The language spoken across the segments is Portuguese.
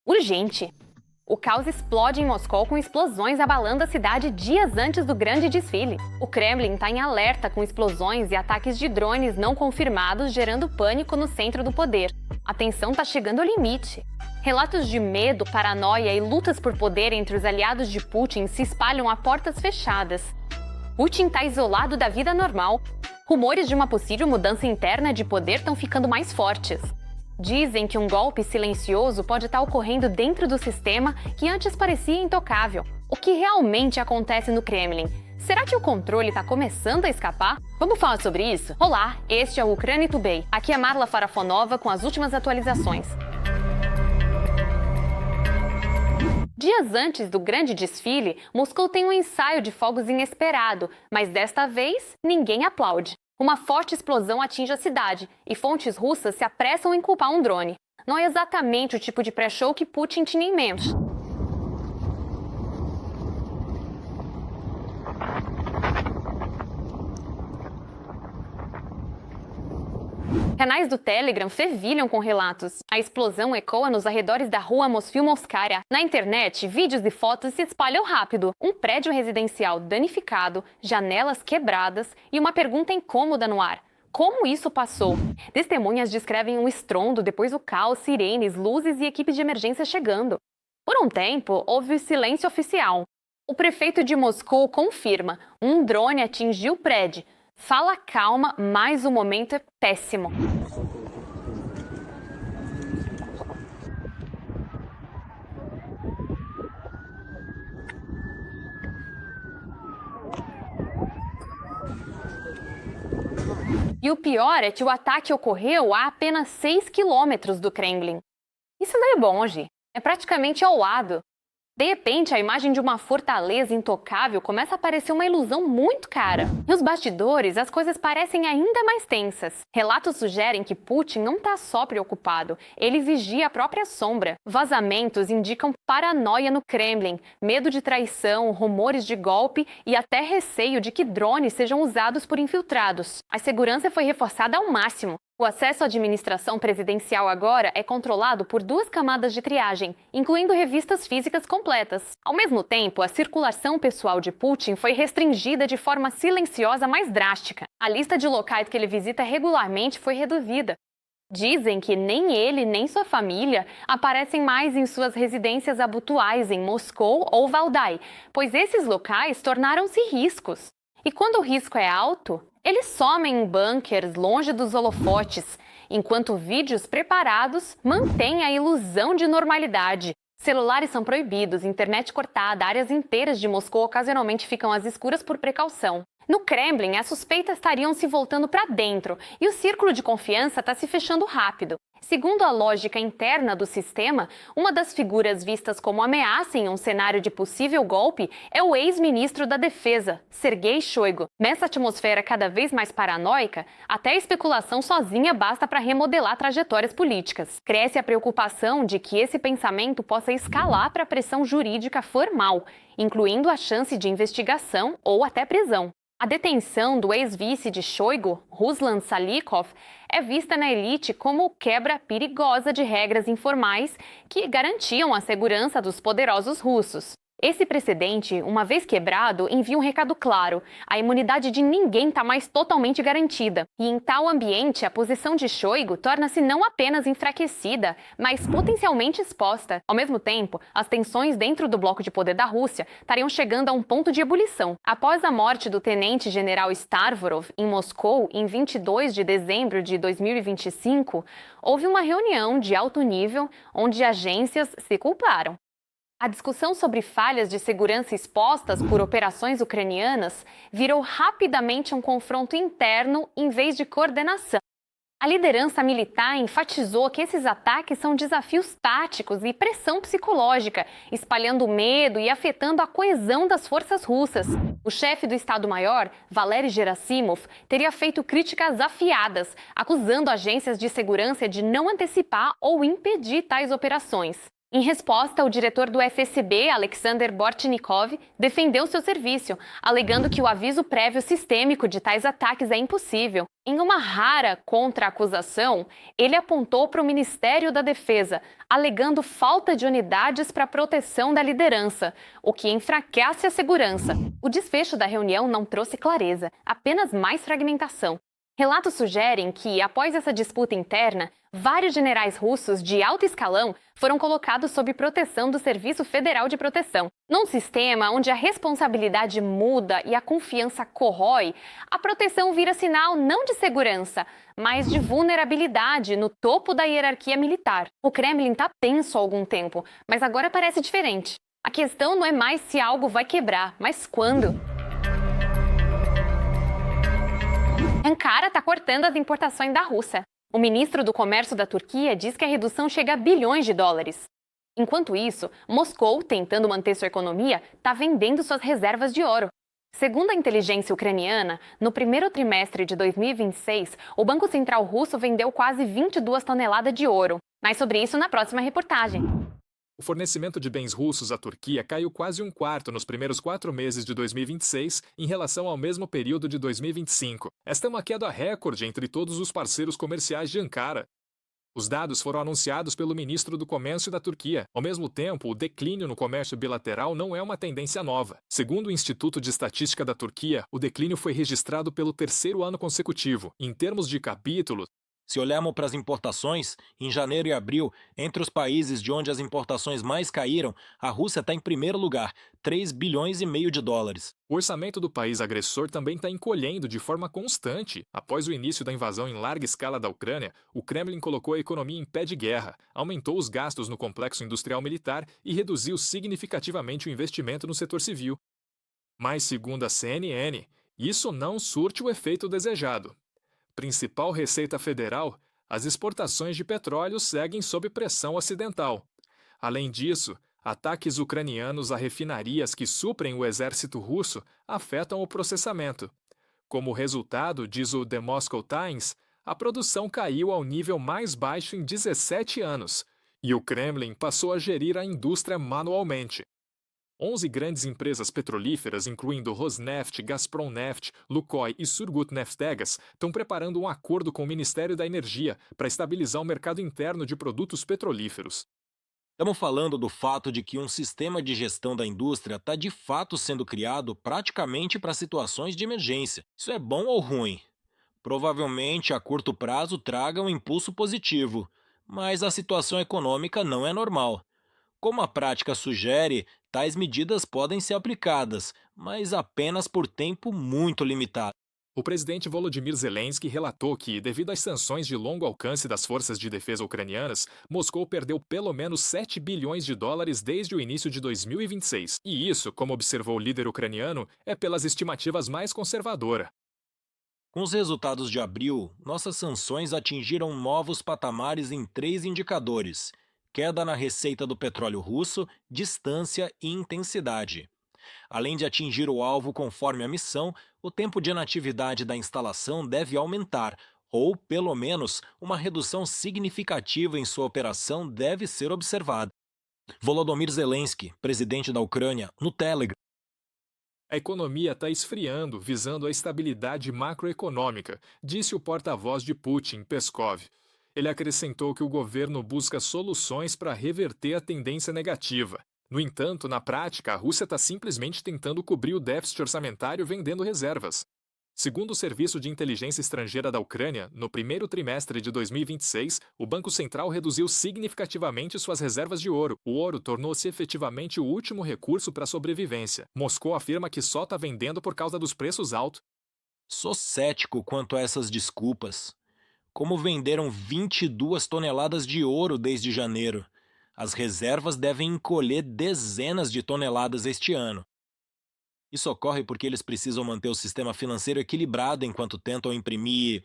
Urgente! O caos explode em Moscou com explosões abalando a cidade dias antes do grande desfile. O Kremlin está em alerta com explosões e ataques de drones não confirmados, gerando pânico no centro do poder. A tensão está chegando ao limite. Relatos de medo, paranoia e lutas por poder entre os aliados de Putin se espalham a portas fechadas. Putin está isolado da vida normal. Rumores de uma possível mudança interna de poder estão ficando mais fortes. Dizem que um golpe silencioso pode estar ocorrendo dentro do sistema que antes parecia intocável. O que realmente acontece no Kremlin? Será que o controle está começando a escapar? Vamos falar sobre isso? Olá, este é o Ucrânia Today. Aqui é Marla Farafonova com as últimas atualizações. Dias antes do grande desfile, Moscou tem um ensaio de fogos inesperado, mas desta vez ninguém aplaude. Uma forte explosão atinge a cidade e fontes russas se apressam em culpar um drone. Não é exatamente o tipo de pré-show que Putin tinha em mente. Canais do Telegram fervilham com relatos. A explosão ecoa nos arredores da rua Mosfilmovskaya. Na internet, vídeos e fotos se espalham rápido. Um prédio residencial danificado, janelas quebradas e uma pergunta incômoda no ar. Como isso passou? Testemunhas descrevem um estrondo, depois o caos, sirenes, luzes e equipes de emergência chegando. Por um tempo, houve o silêncio oficial. O prefeito de Moscou confirma: um drone atingiu o prédio. Fala calma, mas o momento é péssimo. E o pior é que o ataque ocorreu a apenas 6 quilômetros do Kremlin. Isso não é longe, é praticamente ao lado. De repente, a imagem de uma fortaleza intocável começa a parecer uma ilusão muito cara. Nos bastidores, as coisas parecem ainda mais tensas. Relatos sugerem que Putin não está só preocupado, ele vigia a própria sombra. Vazamentos indicam paranoia no Kremlin, medo de traição, rumores de golpe e até receio de que drones sejam usados por infiltrados. A segurança foi reforçada ao máximo. O acesso à administração presidencial agora é controlado por 2 camadas de triagem, incluindo revistas físicas completas. Ao mesmo tempo, a circulação pessoal de Putin foi restringida de forma silenciosa mais drástica. A lista de locais que ele visita regularmente foi reduzida. Dizem que nem ele nem sua família aparecem mais em suas residências habituais em Moscou ou Valdai, pois esses locais tornaram-se riscos. E quando o risco é alto, eles somem em bunkers longe dos holofotes, enquanto vídeos preparados mantêm a ilusão de normalidade. Celulares são proibidos, internet cortada, áreas inteiras de Moscou ocasionalmente ficam às escuras por precaução. No Kremlin, as suspeitas estariam se voltando para dentro e o círculo de confiança está se fechando rápido. Segundo a lógica interna do sistema, uma das figuras vistas como ameaça em um cenário de possível golpe é o ex-ministro da Defesa, Sergei Shoigu. Nessa atmosfera cada vez mais paranoica, até a especulação sozinha basta para remodelar trajetórias políticas. Cresce a preocupação de que esse pensamento possa escalar para a pressão jurídica formal, incluindo a chance de investigação ou até prisão. A detenção do ex-vice de Shoigu, Ruslan Salykov, é vista na elite como quebra perigosa de regras informais que garantiam a segurança dos poderosos russos. Esse precedente, uma vez quebrado, envia um recado claro: a imunidade de ninguém está mais totalmente garantida. E em tal ambiente, a posição de Shoigu torna-se não apenas enfraquecida, mas potencialmente exposta. Ao mesmo tempo, as tensões dentro do bloco de poder da Rússia estariam chegando a um ponto de ebulição. Após a morte do tenente-general Starvorov em Moscou, em 22 de dezembro de 2025, houve uma reunião de alto nível onde agências se culparam. A discussão sobre falhas de segurança expostas por operações ucranianas virou rapidamente um confronto interno em vez de coordenação. A liderança militar enfatizou que esses ataques são desafios táticos e pressão psicológica, espalhando medo e afetando a coesão das forças russas. O chefe do Estado-Maior, Valery Gerasimov, teria feito críticas afiadas, acusando agências de segurança de não antecipar ou impedir tais operações. Em resposta, o diretor do FSB, Alexander Bortnikov, defendeu seu serviço, alegando que o aviso prévio sistêmico de tais ataques é impossível. Em uma rara contra-acusação, ele apontou para o Ministério da Defesa, alegando falta de unidades para a proteção da liderança, o que enfraquece a segurança. O desfecho da reunião não trouxe clareza, apenas mais fragmentação. Relatos sugerem que, após essa disputa interna, vários generais russos de alto escalão foram colocados sob proteção do Serviço Federal de Proteção. Num sistema onde a responsabilidade muda e a confiança corrói, a proteção vira sinal não de segurança, mas de vulnerabilidade no topo da hierarquia militar. O Kremlin está tenso há algum tempo, mas agora parece diferente. A questão não é mais se algo vai quebrar, mas quando. Ankara está cortando as importações da Rússia. O ministro do Comércio da Turquia diz que a redução chega a bilhões de dólares. Enquanto isso, Moscou, tentando manter sua economia, está vendendo suas reservas de ouro. Segundo a inteligência ucraniana, no primeiro trimestre de 2026, o Banco Central russo vendeu quase 22 toneladas de ouro. Mais sobre isso na próxima reportagem. O fornecimento de bens russos à Turquia caiu quase um quarto nos primeiros 4 meses de 2026 em relação ao mesmo período de 2025. Esta é uma queda recorde entre todos os parceiros comerciais de Ankara. Os dados foram anunciados pelo ministro do Comércio da Turquia. Ao mesmo tempo, o declínio no comércio bilateral não é uma tendência nova. Segundo o Instituto de Estatística da Turquia, o declínio foi registrado pelo 3º ano consecutivo. Em termos de capítulo, se olharmos para as importações, em janeiro e abril, entre os países de onde as importações mais caíram, a Rússia está em primeiro lugar, 3,5 bilhões de dólares. O orçamento do país agressor também está encolhendo de forma constante. Após o início da invasão em larga escala da Ucrânia, o Kremlin colocou a economia em pé de guerra, aumentou os gastos no complexo industrial militar e reduziu significativamente o investimento no setor civil. Mas, segundo a CNN, isso não surte o efeito desejado. Principal receita federal, as exportações de petróleo seguem sob pressão ocidental. Além disso, ataques ucranianos a refinarias que suprem o exército russo afetam o processamento. Como resultado, diz o The Moscow Times, a produção caiu ao nível mais baixo em 17 anos, e o Kremlin passou a gerir a indústria manualmente. 11 grandes empresas petrolíferas, incluindo Rosneft, Gazprom-Neft, Lukoil e Surgutneftegas, estão preparando um acordo com o Ministério da Energia para estabilizar o mercado interno de produtos petrolíferos. Estamos falando do fato de que um sistema de gestão da indústria está de fato sendo criado praticamente para situações de emergência. Isso é bom ou ruim? Provavelmente a curto prazo traga um impulso positivo, mas a situação econômica não é normal. Como a prática sugere, tais medidas podem ser aplicadas, mas apenas por tempo muito limitado. O presidente Volodymyr Zelensky relatou que, devido às sanções de longo alcance das forças de defesa ucranianas, Moscou perdeu pelo menos 7 bilhões de dólares desde o início de 2026. E isso, como observou o líder ucraniano, é pelas estimativas mais conservadoras. Com os resultados de abril, nossas sanções atingiram novos patamares em 3 indicadores: queda na receita do petróleo russo, distância e intensidade. Além de atingir o alvo conforme a missão, o tempo de inatividade da instalação deve aumentar, ou, pelo menos, uma redução significativa em sua operação deve ser observada. Volodymyr Zelensky, presidente da Ucrânia, no Telegram. A economia está esfriando, visando a estabilidade macroeconômica, disse o porta-voz de Putin, Peskov. Ele acrescentou que o governo busca soluções para reverter a tendência negativa. No entanto, na prática, a Rússia está simplesmente tentando cobrir o déficit orçamentário vendendo reservas. Segundo o Serviço de Inteligência Estrangeira da Ucrânia, no primeiro trimestre de 2026, o Banco Central reduziu significativamente suas reservas de ouro. O ouro tornou-se efetivamente o último recurso para a sobrevivência. Moscou afirma que só está vendendo por causa dos preços altos. Sou cético quanto a essas desculpas. Como venderam 22 toneladas de ouro desde janeiro, as reservas devem encolher dezenas de toneladas este ano. Isso ocorre porque eles precisam manter o sistema financeiro equilibrado enquanto tentam imprimir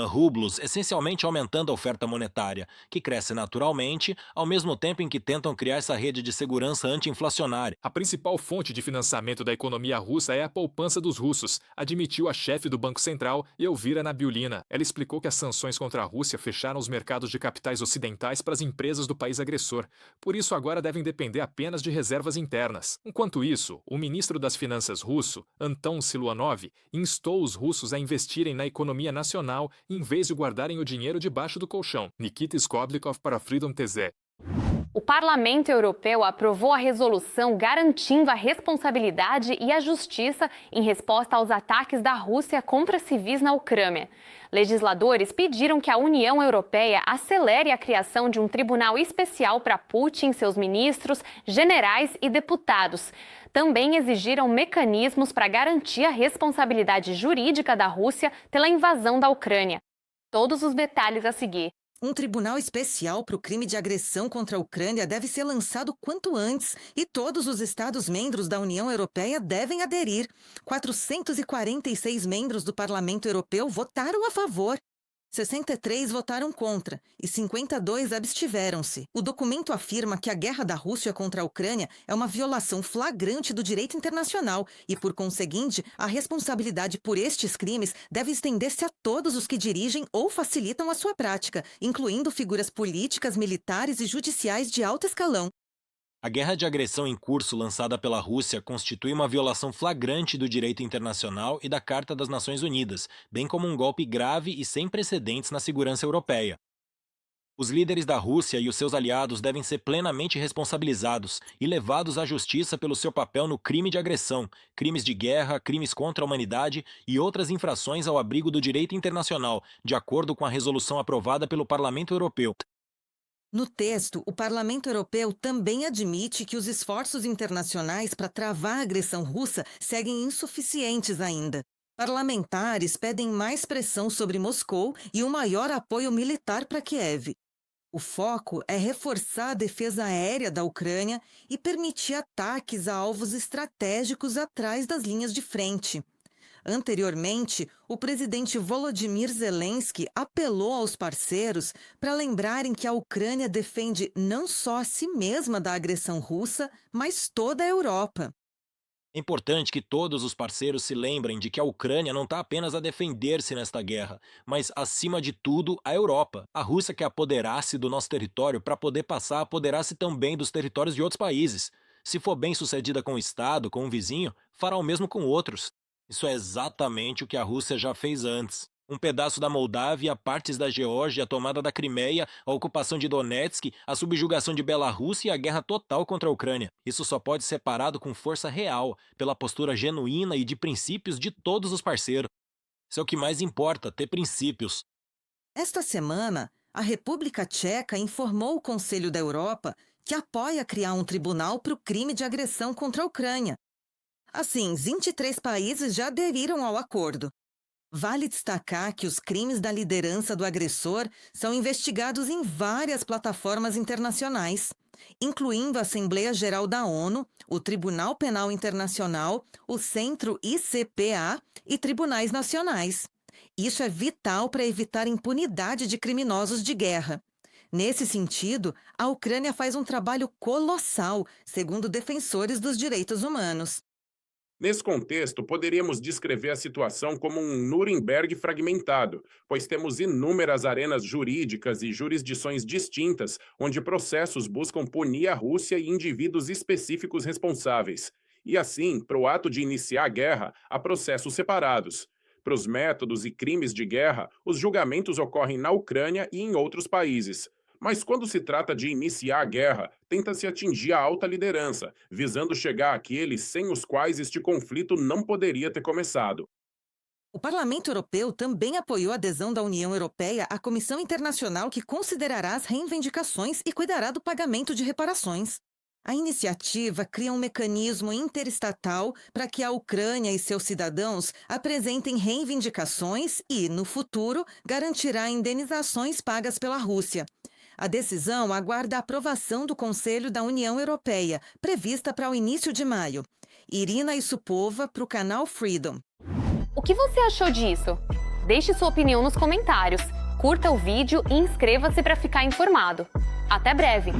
rublos, essencialmente aumentando a oferta monetária, que cresce naturalmente, ao mesmo tempo em que tentam criar essa rede de segurança anti-inflacionária. A principal fonte de financiamento da economia russa é a poupança dos russos, admitiu a chefe do Banco Central, Elvira Nabiullina. Ela explicou que as sanções contra a Rússia fecharam os mercados de capitais ocidentais para as empresas do país agressor. Por isso, agora devem depender apenas de reservas internas. Enquanto isso, o ministro das Finanças russo, Anton Siluanov, instou os russos a investirem na economia nacional em vez de guardarem o dinheiro debaixo do colchão. Nikita Skoblikov para Freedom TZ. O Parlamento Europeu aprovou a resolução garantindo a responsabilidade e a justiça em resposta aos ataques da Rússia contra civis na Ucrânia. Legisladores pediram que a União Europeia acelere a criação de um tribunal especial para Putin, seus ministros, generais e deputados. Também exigiram mecanismos para garantir a responsabilidade jurídica da Rússia pela invasão da Ucrânia. Todos os detalhes a seguir. Um tribunal especial para o crime de agressão contra a Ucrânia deve ser lançado quanto antes e todos os Estados-membros da União Europeia devem aderir. 446 membros do Parlamento Europeu votaram a favor. 63 votaram contra e 52 abstiveram-se. O documento afirma que a guerra da Rússia contra a Ucrânia é uma violação flagrante do direito internacional e, por conseguinte, a responsabilidade por estes crimes deve estender-se a todos os que dirigem ou facilitam a sua prática, incluindo figuras políticas, militares e judiciais de alto escalão. A guerra de agressão em curso lançada pela Rússia constitui uma violação flagrante do direito internacional e da Carta das Nações Unidas, bem como um golpe grave e sem precedentes na segurança europeia. Os líderes da Rússia e os seus aliados devem ser plenamente responsabilizados e levados à justiça pelo seu papel no crime de agressão, crimes de guerra, crimes contra a humanidade e outras infrações ao abrigo do direito internacional, de acordo com a resolução aprovada pelo Parlamento Europeu. No texto, o Parlamento Europeu também admite que os esforços internacionais para travar a agressão russa seguem insuficientes ainda. Parlamentares pedem mais pressão sobre Moscou e um maior apoio militar para Kiev. O foco é reforçar a defesa aérea da Ucrânia e permitir ataques a alvos estratégicos atrás das linhas de frente. Anteriormente, o presidente Volodymyr Zelensky apelou aos parceiros para lembrarem que a Ucrânia defende não só a si mesma da agressão russa, mas toda a Europa. É importante que todos os parceiros se lembrem de que a Ucrânia não está apenas a defender-se nesta guerra, mas, acima de tudo, a Europa. A Rússia quer apoderar-se do nosso território para poder passar a apoderar-se também dos territórios de outros países. Se for bem sucedida com o Estado, com um vizinho, fará o mesmo com outros. Isso é exatamente o que a Rússia já fez antes. Um pedaço da Moldávia, partes da Geórgia, a tomada da Crimeia, a ocupação de Donetsk, a subjugação de Belarus e a guerra total contra a Ucrânia. Isso só pode ser parado com força real, pela postura genuína e de princípios de todos os parceiros. Isso é o que mais importa, ter princípios. Esta semana, a República Tcheca informou o Conselho da Europa que apoia criar um tribunal para o crime de agressão contra a Ucrânia. Assim, 23 países já aderiram ao acordo. Vale destacar que os crimes da liderança do agressor são investigados em várias plataformas internacionais, incluindo a Assembleia Geral da ONU, o Tribunal Penal Internacional, o Centro ICPA e tribunais nacionais. Isso é vital para evitar impunidade de criminosos de guerra. Nesse sentido, a Ucrânia faz um trabalho colossal, segundo defensores dos direitos humanos. Nesse contexto, poderíamos descrever a situação como um Nuremberg fragmentado, pois temos inúmeras arenas jurídicas e jurisdições distintas, onde processos buscam punir a Rússia e indivíduos específicos responsáveis. E assim, para o ato de iniciar a guerra, há processos separados. Para os métodos e crimes de guerra, os julgamentos ocorrem na Ucrânia e em outros países. Mas quando se trata de iniciar a guerra, tenta-se atingir a alta liderança, visando chegar àqueles sem os quais este conflito não poderia ter começado. O Parlamento Europeu também apoiou a adesão da União Europeia à Comissão Internacional que considerará as reivindicações e cuidará do pagamento de reparações. A iniciativa cria um mecanismo interestatal para que a Ucrânia e seus cidadãos apresentem reivindicações e, no futuro, garantirá indenizações pagas pela Rússia. A decisão aguarda a aprovação do Conselho da União Europeia, prevista para o início de maio. Irina Issupova para o canal Freedom. O que você achou disso? Deixe sua opinião nos comentários, curta o vídeo e inscreva-se para ficar informado. Até breve!